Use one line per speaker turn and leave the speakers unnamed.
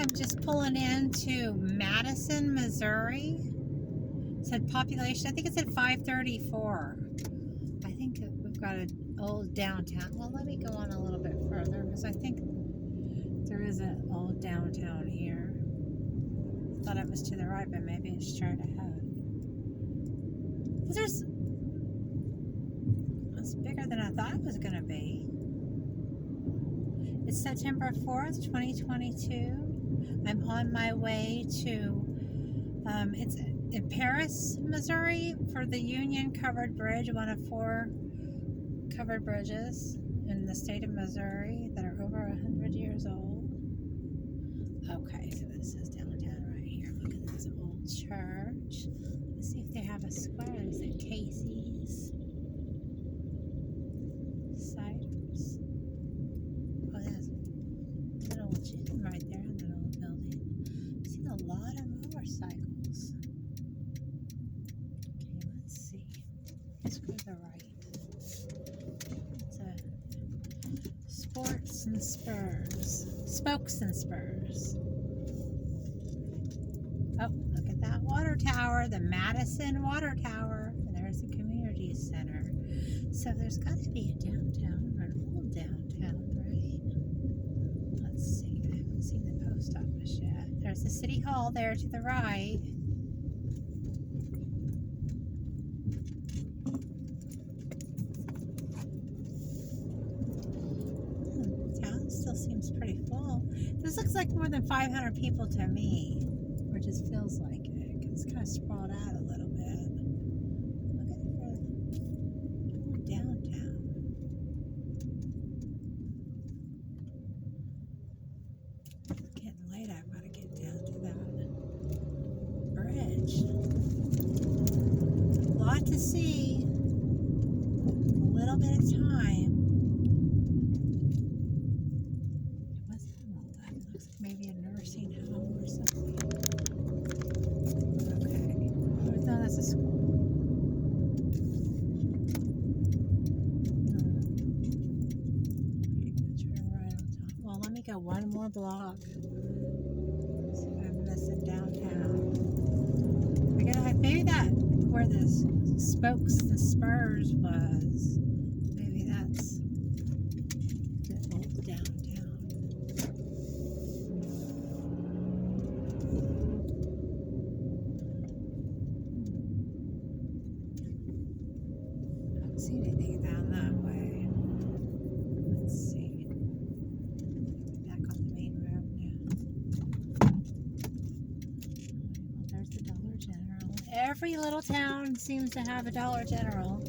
I'm just pulling into Madison, Missouri. It said population, I think it said 534. I think we've got an old downtown. Well, let me go on a little bit further because I think there is an old downtown here. I thought it was to the right, but maybe it's straight ahead. It's bigger than I thought it was going to be. It's September 4th, 2022. I'm on my way to, it's in Paris, Missouri, for the Union Covered Bridge, one of 4 covered bridges in the state of Missouri that are over 100 years old. Okay, so this is downtown right here. Look at this old church. Let's see if they have a square. There's a Casey's. Ciders. Oh, there's an old gym right there in that old building. I've seen a lot of motorcycles. Okay, let's see. Let's go to the right. It's a Sports and Spurs. Spokes and Spurs. Oh, look at that water tower, the Madison Water Tower. There's the community center. So there's got to be a downtown or an old downtown, right? Let's see. I haven't seen the post office yet. There's the city hall there to the right. The town still seems pretty full. This looks like more than 500 people to me, or just feels like it. It's kind of sprawled out a little bit. Downtown. It's getting late. I've got to get down to that bridge. A lot to see. A little bit of time. What's that all that? It looks like maybe a nursing home or something. Okay. Oh, no, that's a school. Go one more block. See if I'm missing downtown. Maybe that where the Spokes and Spurs was. Maybe that's the old downtown. I don't see anything down that way. Let's see. Every little town seems to have a Dollar General.